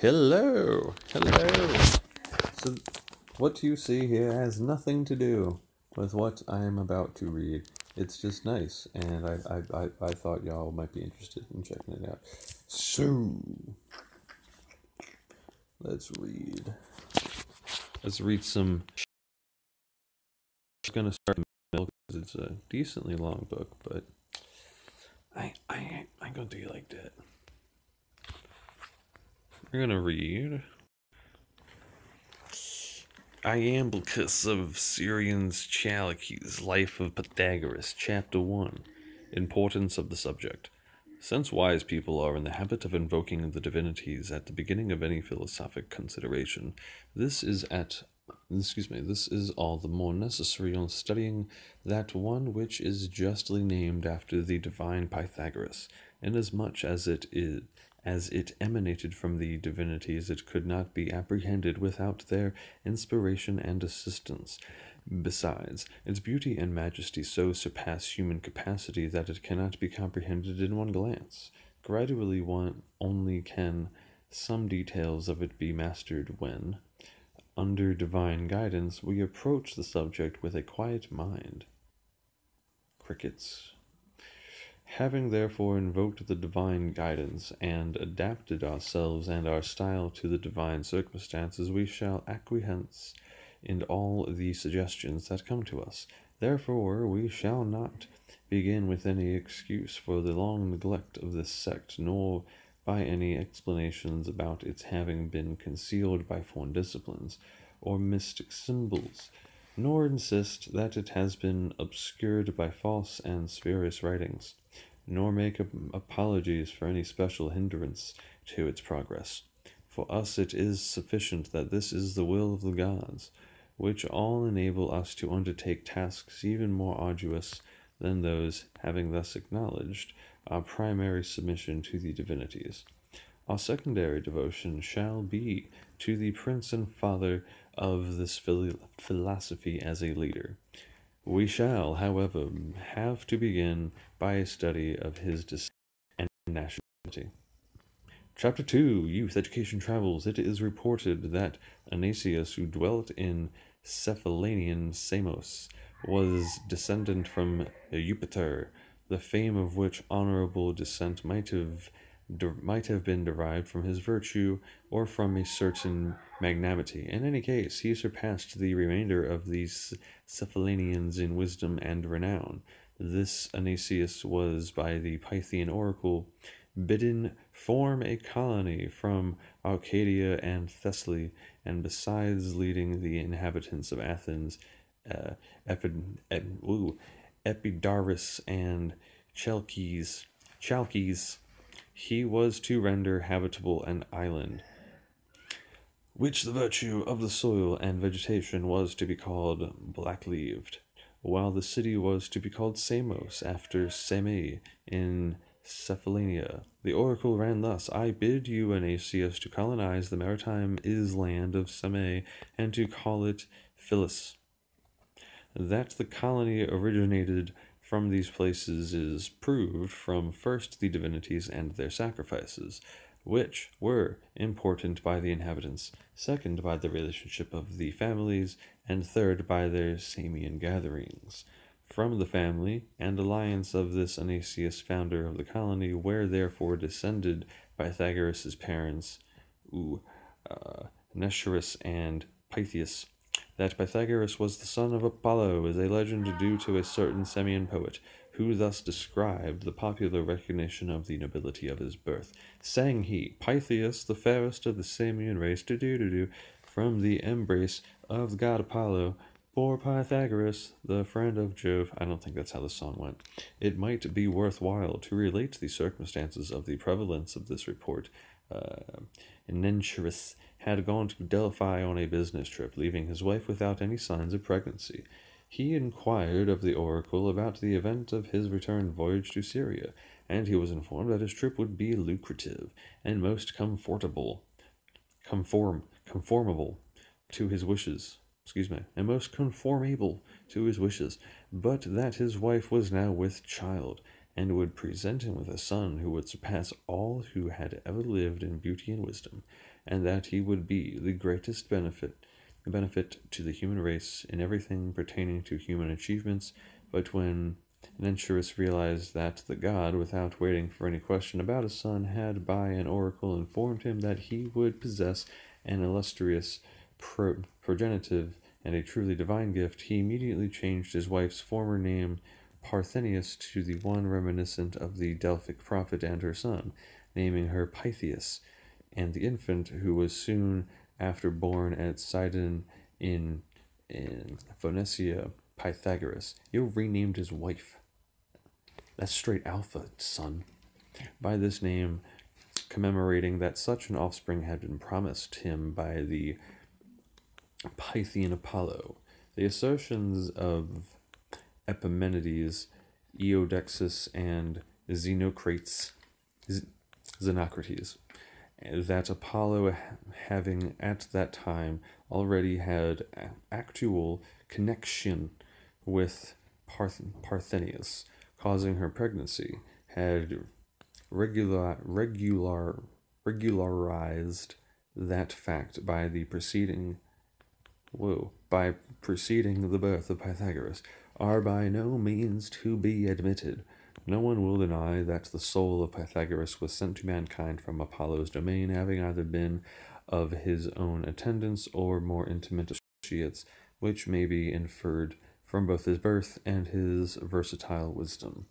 Hello, hello. So, what you see here has nothing to do with what I am about to read. It's just nice, and I thought y'all might be interested in checking it out. So, let's read. Let's read some. I'm gonna start in the middle because it's a decently long book, but I ain't gonna do you like that. We're gonna read Iamblichus of Syrian's Chalcis, Life of Pythagoras, Chapter 1. Importance of the subject. Since wise people are in the habit of invoking the divinities at the beginning of any philosophic consideration, this is all the more necessary on studying that one which is justly named after the divine Pythagoras, inasmuch as it emanated from the divinities, it could not be apprehended without their inspiration and assistance. Besides, its beauty and majesty so surpass human capacity that it cannot be comprehended in one glance. Gradually one only can some details of it be mastered when, under divine guidance, we approach the subject with a quiet mind. Crickets. Having therefore invoked the divine guidance and adapted ourselves and our style to the divine circumstances, we shall acquiesce in all the suggestions that come to us. Therefore, we shall not begin with any excuse for the long neglect of this sect, nor by any explanations about its having been concealed by foreign disciplines or mystic symbols, nor insist that it has been obscured by false and spurious writings, nor make apologies for any special hindrance to its progress. For us it is sufficient that this is the will of the gods, which all enable us to undertake tasks even more arduous than those, having thus acknowledged our primary submission to the divinities. Our secondary devotion shall be to the prince and father of this philosophy as a leader. We shall, however, have to begin by a study of his descent and nationality. Chapter 2, Youth, Education, Travels. It is reported that Anasius, who dwelt in Cephallenian Samos, was descendant from Eupator, the fame of which honorable descent might have been derived from his virtue or from a certain magnanimity. In any case, he surpassed the remainder of these Cephallenians in wisdom and renown. This Anasius was by the Pythian oracle bidden form a colony from Arcadia and Thessaly, and besides leading the inhabitants of Athens, Epidaurus and Chalkis, he was to render habitable an island, which the virtue of the soil and vegetation was to be called black-leaved, while the city was to be called Samos, after Same in Cephallenia. The oracle ran thus: I bid you, Anasius, to colonize the maritime island of Same, and to call it Phyllis. That the colony originated from these places is proved from first the divinities and their sacrifices, which were important by the inhabitants, second by the relationship of the families, and third by their Samian gatherings. From the family and alliance of this Anasius, founder of the colony, were therefore descended Pythagoras' parents, Nestorus and Pythias. That Pythagoras was the son of Apollo is a legend due to a certain Samian poet, who thus described the popular recognition of the nobility of his birth. Sang he, Pythias, the fairest of the Samian race, from the embrace of the god Apollo, bore Pythagoras, the friend of Jove. I don't think that's how the song went. It might be worthwhile to relate the circumstances of the prevalence of this report. Nenchirus had gone to Delphi on a business trip, leaving his wife without any signs of pregnancy. He inquired of the oracle about the event of his return voyage to Syria, and he was informed that his trip would be lucrative and most conformable to his wishes. And most conformable to his wishes, but that his wife was now with child, and would present him with a son who would surpass all who had ever lived in beauty and wisdom, and that he would be the greatest benefit to the human race in everything pertaining to human achievements. But when Anenchirus realized that the god, without waiting for any question about his son, had by an oracle informed him that he would possess an illustrious progenitive and a truly divine gift, he immediately changed his wife's former name Parthenius to the one reminiscent of the Delphic prophet and her son, naming her Pythias, and the infant, who was soon after born at Sidon in Phoenicia, Pythagoras. You renamed his wife. That's straight alpha, son. By this name, commemorating that such an offspring had been promised him by the Pythian Apollo. The assertions of Epimenides, Eodexus, and Xenocrates, that Apollo, having at that time already had actual connection with Parthenius, causing her pregnancy, had regularized that fact by preceding the birth of Pythagoras, are by no means to be admitted. No one will deny that the soul of Pythagoras was sent to mankind from Apollo's domain, having either been of his own attendants or more intimate associates, which may be inferred from both his birth and his versatile wisdom.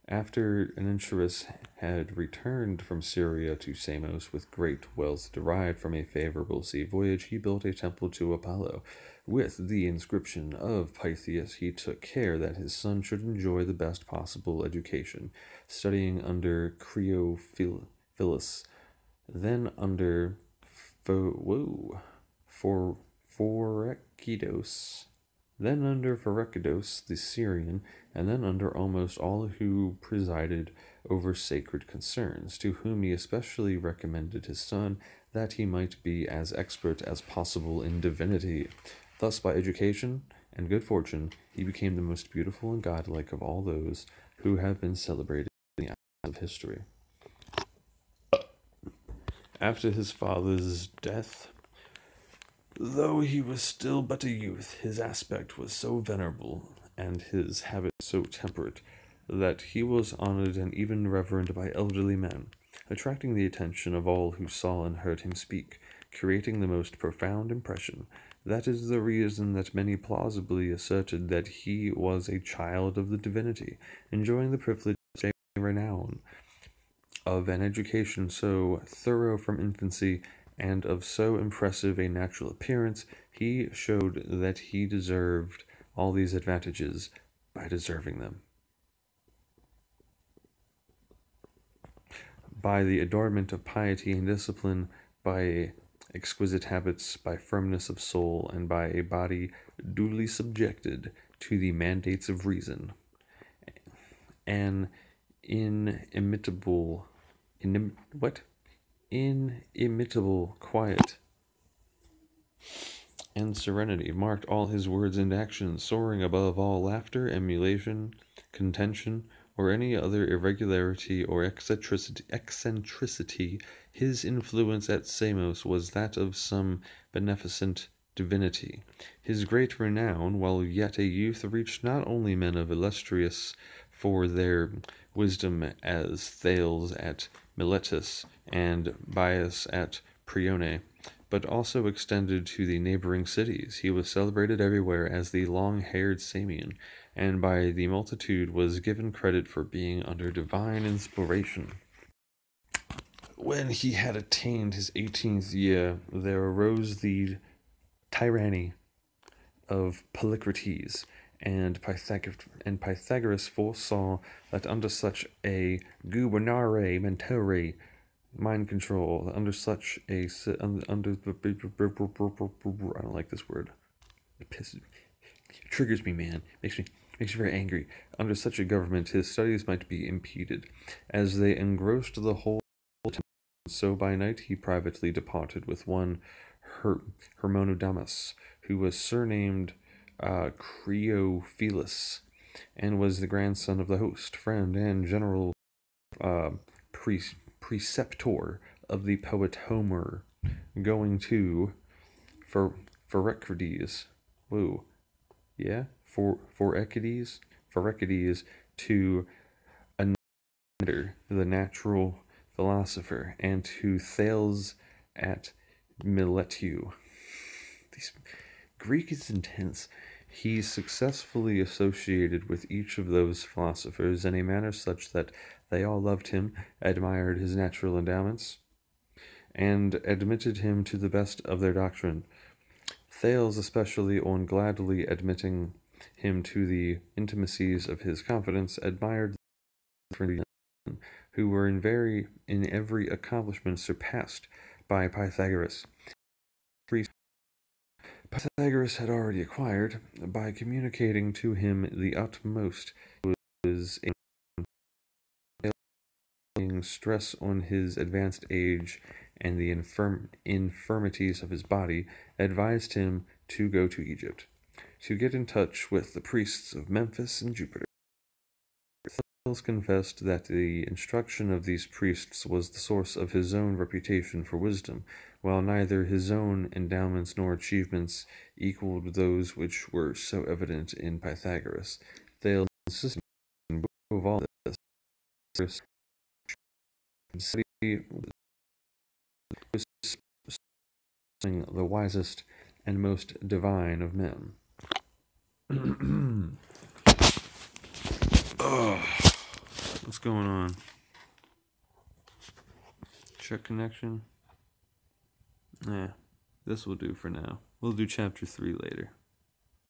After Anenchirus had returned from Syria to Samos with great wealth derived from a favorable sea voyage, he built a temple to Apollo. With the inscription of Pythias, he took care that his son should enjoy the best possible education, studying under Creophilus, then under Phorekidos, then under Phorekidos the Syrian, and then under almost all who presided over sacred concerns, to whom he especially recommended his son, that he might be as expert as possible in divinity. Thus, by education and good fortune, he became the most beautiful and godlike of all those who have been celebrated in the annals of history. After his father's death, though he was still but a youth, his aspect was so venerable, and his habits so temperate, that he was honored and even revered by elderly men, attracting the attention of all who saw and heard him speak, creating the most profound impression. That is the reason that many plausibly asserted that he was a child of the divinity, enjoying the privilege of renown, of an education so thorough from infancy, and of so impressive a natural appearance. He showed that he deserved all these advantages by deserving them. By the adornment of piety and discipline, by exquisite habits, by firmness of soul, and by a body duly subjected to the mandates of reason, an inimitable quiet and serenity marked all his words and actions, soaring above all laughter, emulation, contention, or any other irregularity or eccentricity. His influence at Samos was that of some beneficent divinity. His great renown, while yet a youth, reached not only men of illustrious for their wisdom as Thales at Miletus and Bias at Prione, but also extended to the neighboring cities. He was celebrated everywhere as the long-haired Samian, and by the multitude was given credit for being under divine inspiration. When he had attained his 18th year, there arose the tyranny of Polycrates, and Pythagoras foresaw that under such a gubernare mentore, mind control, under such a I don't like this word. It triggers me, man. Makes me very angry. Under such a government, his studies might be impeded, as they engrossed the whole. So by night he privately departed with one Hermonodamus, who was surnamed Creophilus, and was the grandson of the host, friend, and general preceptor of the poet Homer, going to Pherecydes. Whoa, yeah, Pherecydes to another, the natural philosopher, and to Thales at Miletu. These Greek is intense. He successfully associated with each of those philosophers in a manner such that they all loved him, admired his natural endowments, and admitted him to the best of their doctrine. Thales, especially, on gladly admitting him to the intimacies of his confidence, admired the friends who were in every accomplishment surpassed by Pythagoras. Pythagoras had already acquired, by communicating to him the utmost, was laying stress on his advanced age and the infirmities of his body, advised him to go to Egypt, to get in touch with the priests of Memphis and Jupiter. Thales confessed that the instruction of these priests was the source of his own reputation for wisdom, while neither his own endowments nor achievements equaled those which were so evident in Pythagoras. Thales insisted above all this, the wisest and most divine of men. What's going on? Check connection? This will do for now. We'll do chapter 3 later.